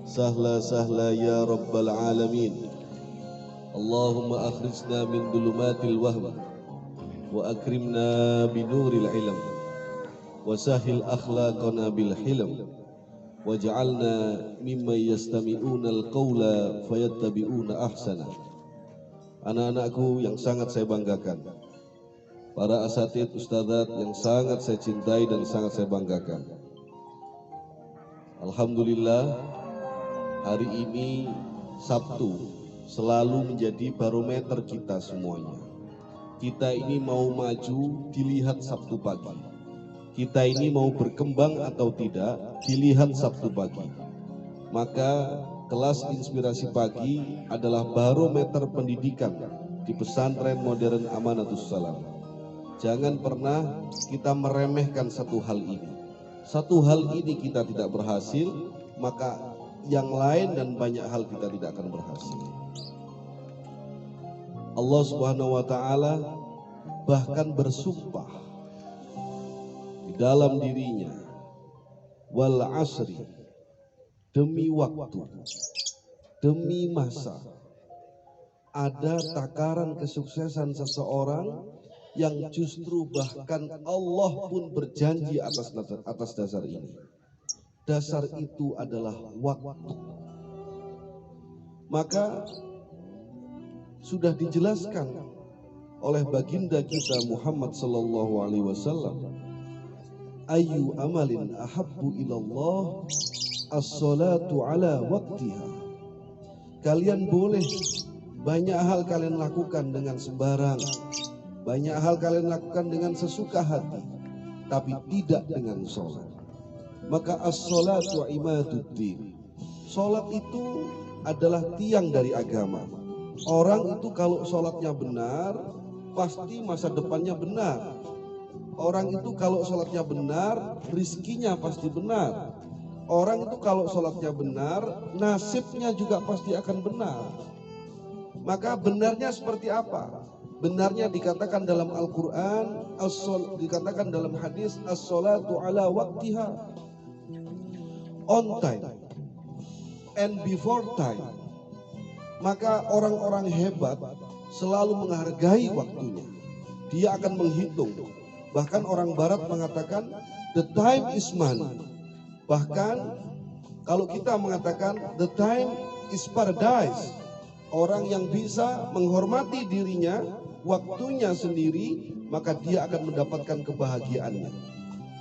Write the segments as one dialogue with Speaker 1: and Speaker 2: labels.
Speaker 1: سهلا سهلا يا رب العالمين. اللهم أخرجنا من ظلمات الوهم وأكرمنا بنور العلم وسهل أخلاقنا بالحلم واجعلنا ممن يستمعون القول فيتبعون أحسنه. Anak-anakku yang sangat saya banggakan, para asatid ustadzat yang sangat saya cintai dan sangat saya banggakan. Alhamdulillah, hari ini Sabtu selalu menjadi barometer kita semuanya. Kita ini mau maju dilihat Sabtu pagi. Kita ini mau berkembang atau tidak dilihat Sabtu pagi. Maka kelas inspirasi pagi adalah barometer pendidikan di pesantren modern Amanatus Salam. Jangan pernah kita meremehkan satu hal ini. Satu hal ini kita tidak berhasil, maka yang lain dan banyak hal kita tidak akan berhasil. Allah Subhanahu wa taala bahkan bersumpah di dalam dirinya, wal asri, demi waktu, demi masa. Ada takaran kesuksesan seseorang yang justru bahkan Allah pun berjanji atas dasar ini. Dasar itu adalah waktu. Maka sudah dijelaskan oleh baginda kita Muhammad sallallahu alaihi wasallam, ayu amalin ahabbu ilallah as-salatu ala waktiha. Kalian boleh banyak hal kalian lakukan dengan sembarang, banyak hal kalian lakukan dengan sesuka hati, tapi tidak dengan sholat. Maka as-salatu imaduddin. Sholat itu adalah tiang dari agama. Orang itu kalau sholatnya benar, pasti masa depannya benar. Orang itu kalau sholatnya benar, rizkinya pasti benar. Orang itu kalau sholatnya benar, nasibnya juga pasti akan benar. Maka benarnya seperti apa? Benarnya dikatakan dalam Al-Quran, dikatakan dalam hadis, as-salatu ala waktiha, on time and before time. Maka orang-orang hebat selalu menghargai waktunya. Dia akan menghitung. Bahkan orang barat mengatakan the time is money. Bahkan kalau kita mengatakan the time is paradise. Orang yang bisa menghormati dirinya, waktunya sendiri, maka dia akan mendapatkan kebahagiaannya.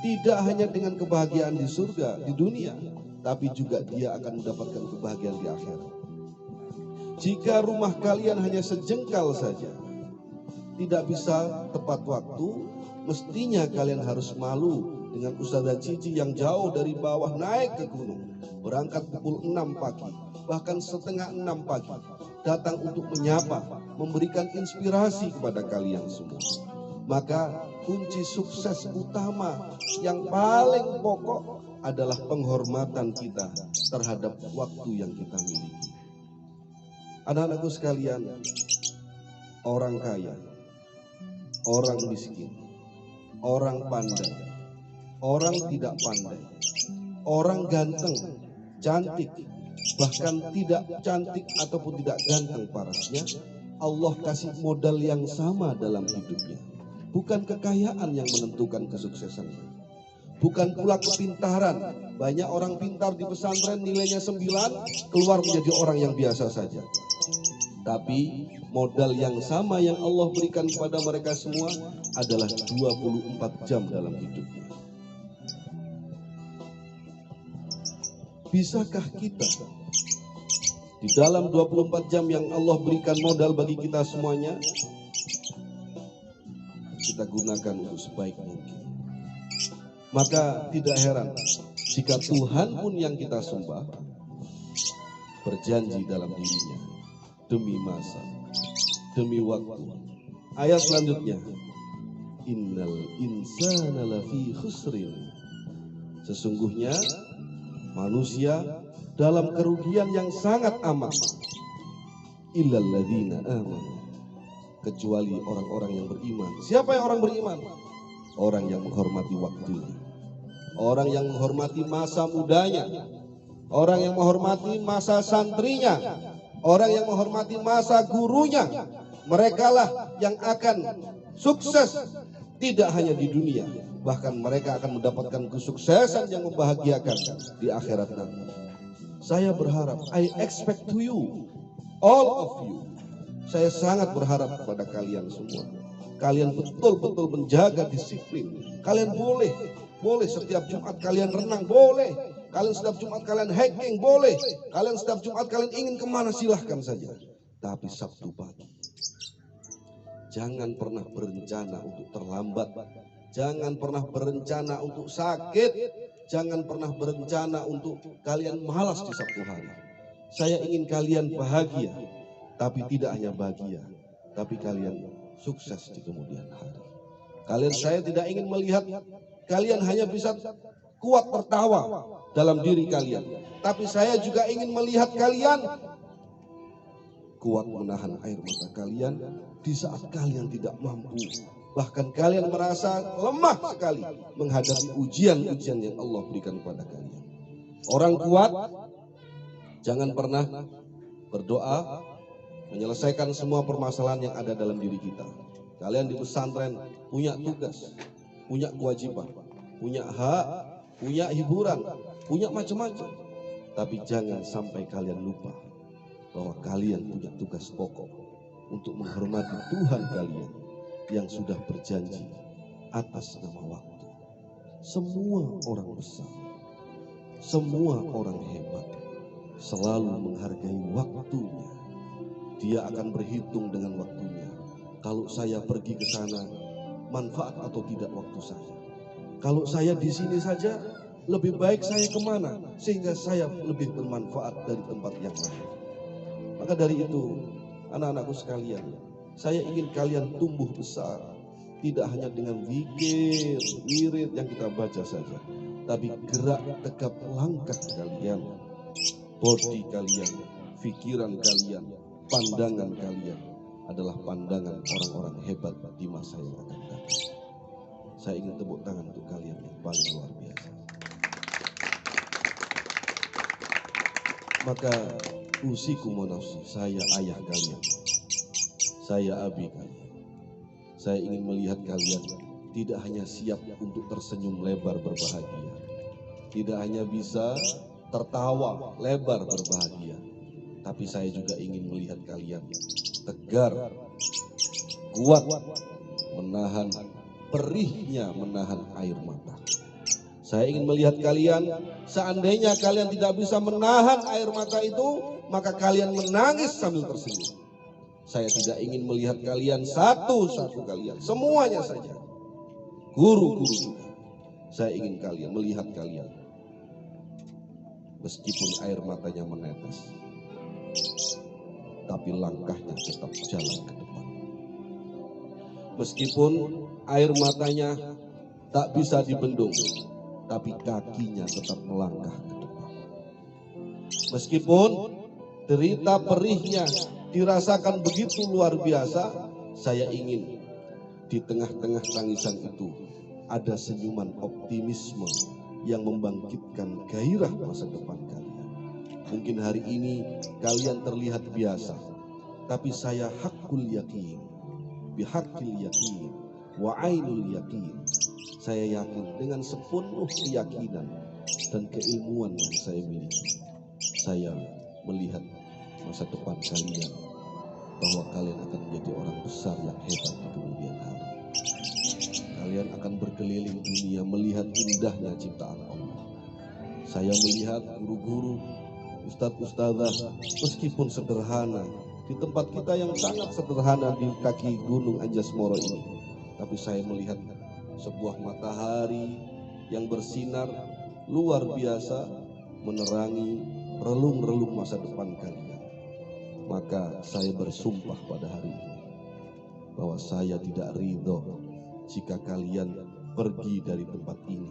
Speaker 1: Tidak hanya dengan kebahagiaan di surga, di dunia, tapi juga dia akan mendapatkan kebahagiaan di akhirat. Jika rumah kalian hanya sejengkal saja, tidak bisa tepat waktu, mestinya kalian harus malu dengan Ustazah Cici yang jauh dari bawah naik ke gunung, berangkat pukul 6 pagi, bahkan setengah 6 pagi, datang untuk menyapa, memberikan inspirasi kepada kalian semua. Maka kunci sukses utama yang paling pokok adalah penghormatan kita terhadap waktu yang kita miliki. Anak-anakku sekalian, orang kaya, orang miskin, orang pandai, orang tidak pandai, orang ganteng, cantik, bahkan tidak cantik ataupun tidak ganteng parasnya, Allah kasih modal yang sama dalam hidupnya. Bukan kekayaan yang menentukan kesuksesannya, bukan pula kepintaran. Banyak orang pintar di pesantren nilainya 9, keluar menjadi orang yang biasa saja. Tapi modal yang sama yang Allah berikan kepada mereka semua adalah 24 jam dalam hidupnya. Bisakah kita di dalam 24 jam yang Allah berikan modal bagi kita semuanya, kita gunakan untuk sebaik mungkin? Maka tidak heran jika Tuhan pun yang kita sembah berjanji dalam dirinya, demi masa, demi waktu. Ayat selanjutnya, innal insana lafi khusrin. Sesungguhnya manusia dalam kerugian yang sangat amat, illal ladzina amanu, kecuali orang-orang yang beriman. Siapa yang orang beriman? Orang yang menghormati waktunya, orang yang menghormati masa mudanya, orang yang menghormati masa santrinya, orang yang menghormati masa gurunya. Merekalah yang akan sukses tidak hanya di dunia, bahkan mereka akan mendapatkan kesuksesan yang membahagiakan di akhirat nanti. Saya berharap, I expect to you, all of you. Saya sangat berharap kepada kalian semua. Kalian betul-betul menjaga disiplin. Kalian boleh setiap Jumat kalian renang, boleh. Kalian setiap Jumat kalian hiking, boleh. Kalian setiap Jumat kalian ingin kemana, silahkan saja. Tapi Sabtu pagi, jangan pernah berencana untuk terlambat. Jangan pernah berencana untuk sakit. Jangan pernah berencana untuk kalian malas di Sabtu hari. Saya ingin kalian bahagia. Tapi tidak hanya bahagia, tapi kalian sukses di kemudian hari. Saya tidak ingin melihat kalian hanya bisa kuat tertawa dalam diri kalian. Tapi saya juga ingin melihat kalian kuat menahan air mata kalian di saat kalian tidak mampu. Bahkan kalian merasa lemah sekali menghadapi ujian-ujian yang Allah berikan kepada kalian. Orang kuat jangan pernah berdoa menyelesaikan semua permasalahan yang ada dalam diri kita. Kalian di pesantren punya tugas, punya kewajiban, punya hak, punya hiburan, punya macam-macam. Tapi jangan sampai kalian lupa bahwa kalian punya tugas pokok untuk menghormati Tuhan kalian yang sudah berjanji atas nama waktu. Semua orang besar, semua orang hebat selalu menghargai waktunya. Dia akan berhitung dengan waktunya. Kalau saya pergi ke sana, manfaat atau tidak waktu saya. Kalau saya di sini saja, lebih baik saya kemana, sehingga saya lebih bermanfaat dari tempat yang lain. Maka dari itu, anak-anakku sekalian, saya ingin kalian tumbuh besar. Tidak hanya dengan zikir, wirid yang kita baca saja, tapi gerak tegap langkah kalian, body kalian, pikiran kalian, pandangan kalian adalah pandangan orang-orang hebat di masa yang akan datang. Saya ingin tepuk tangan untuk kalian yang paling luar biasa. Maka usikum wa nafsi, saya ayah kalian, saya abi kalian. Saya ingin melihat kalian tidak hanya siap untuk tersenyum lebar berbahagia, tidak hanya bisa tertawa lebar berbahagia, tapi saya juga ingin melihat kalian tegar, kuat, menahan perihnya, menahan air mata. Saya ingin melihat kalian, seandainya kalian tidak bisa menahan air mata itu, maka kalian menangis sambil tersenyum. Saya tidak ingin melihat kalian satu-satu kalian, semuanya saja. Guru-guru juga. Saya ingin kalian melihat kalian, meskipun air matanya menetes, tapi langkahnya tetap jalan ke depan. Meskipun air matanya tak bisa dibendung, tapi kakinya tetap melangkah ke depan. Meskipun derita perihnya dirasakan begitu luar biasa, saya ingin di tengah-tengah tangisan itu ada senyuman optimisme yang membangkitkan gairah masa depan kalian. Mungkin hari ini kalian terlihat biasa, tapi saya hakul yakin, bihaqil yakin, wa ainul yakin. Saya yakin dengan sepenuh keyakinan dan keilmuan yang saya miliki, saya melihat masa depan kalian, bahwa kalian akan menjadi orang besar yang hebat di kemudian hari. Kalian akan berkeliling dunia melihat indahnya ciptaan Allah. Saya melihat guru-guru, ustadz-ustadzah, meskipun sederhana, di tempat kita yang sangat sederhana di kaki Gunung Anjasmoro ini, tapi saya melihat sebuah matahari yang bersinar luar biasa, menerangi relung-relung masa depan kalian. Maka saya bersumpah pada hari ini bahwa saya tidak ridho jika kalian pergi dari tempat ini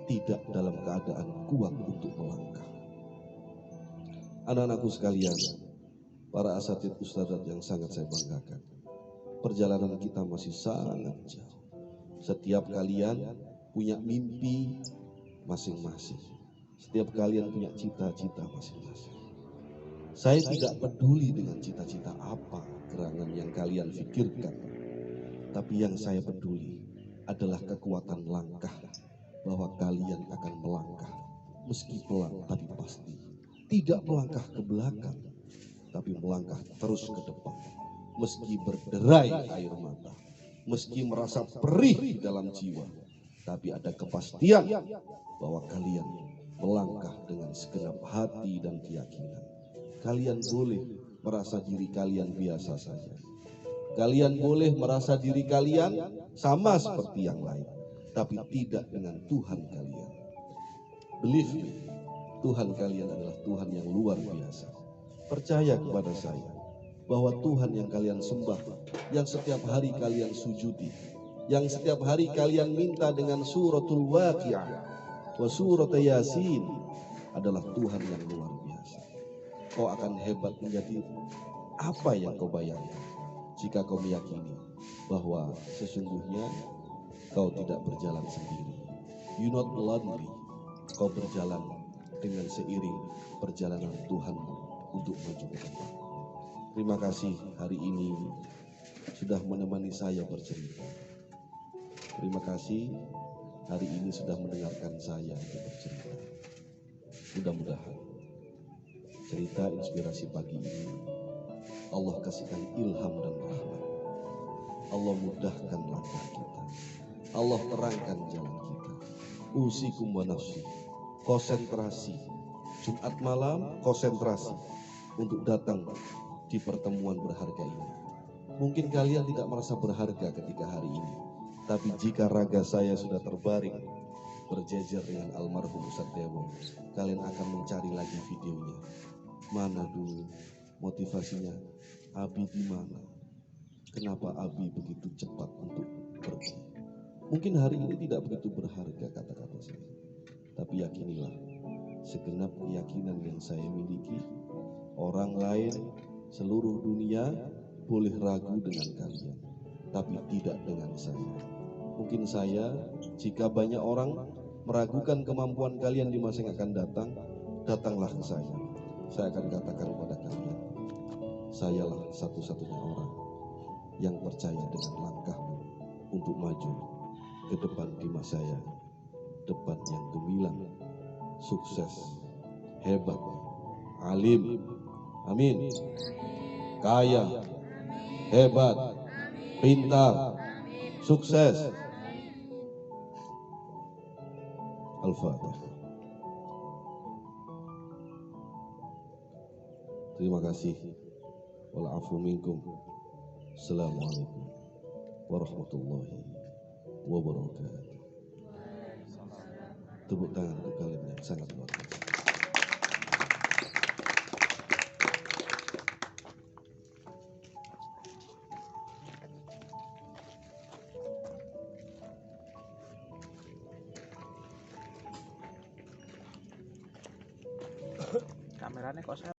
Speaker 1: tidak dalam keadaan kuat untuk melangkah. Anak-anakku sekalian, para asatidz ustadzat yang sangat saya banggakan, perjalanan kita masih sangat jauh. Setiap kalian punya mimpi masing-masing. Setiap kalian punya cita-cita masing-masing. Saya tidak peduli dengan cita-cita apa gerangan yang kalian pikirkan. Tapi yang saya peduli adalah kekuatan langkah, bahwa kalian akan melangkah. Meski pelan tapi pasti. Tidak melangkah ke belakang, tapi melangkah terus ke depan. Meski berderai air mata, meski merasa perih dalam jiwa, tapi ada kepastian bahwa kalian melangkah dengan segenap hati dan keyakinan. Kalian boleh merasa diri kalian biasa saja. Kalian boleh merasa diri kalian sama seperti yang lain, tapi tidak dengan Tuhan kalian. Believe me, Tuhan kalian adalah Tuhan yang luar biasa. Percaya kepada saya bahwa Tuhan yang kalian sembah, yang setiap hari kalian sujudi, yang setiap hari kalian minta dengan suratul Waqiah wa surat Yasin, adalah Tuhan yang luar biasa. Kau akan hebat menjadi apa yang kau bayangkan jika kau meyakini bahwa sesungguhnya kau tidak berjalan sendiri. You not lonely. Kau berjalan dengan seiring perjalanan Tuhan untuk maju ke depan. Terima kasih hari ini sudah menemani saya bercerita. Terima kasih hari ini sudah mendengarkan saya untuk bercerita. Mudah-mudahan cerita inspirasi pagi ini Allah kasihkan ilham dan rahmat. Allah mudahkan langkah kita. Allah terangkan jalan kita. Usikum wa nafsi. Konsentrasi. Jumat malam konsentrasi untuk datang di pertemuan berharga ini. Mungkin kalian tidak merasa berharga ketika hari ini, tapi jika raga saya sudah terbaring berjejer dengan almarhum Ustadz Dewo, kalian akan mencari lagi videonya. Mana dulu motivasinya? Abi di mana? Kenapa Abi begitu cepat untuk pergi? Mungkin hari ini tidak begitu berharga kata-kata saya, tapi yakinilah, segenap keyakinan yang saya miliki, orang lain seluruh dunia boleh ragu dengan kalian, tapi tidak dengan saya. Mungkin saya, jika banyak orang meragukan kemampuan kalian di masa yang akan datang, datanglah ke saya. Saya akan katakan kepada kalian, sayalah satu-satunya orang yang percaya dengan langkahmu untuk maju ke depan di masa yang depan yang gemilang, sukses, hebat, alim, amin, kaya, hebat, pintar, sukses. Al-Fatihah. Terima kasih. Wal-afu minkum. Assalamualaikum warahmatullahi wabarakatuh. Tepuk tangan untuk kalian yang sangat luar biasa.
Speaker 2: Kameranya kok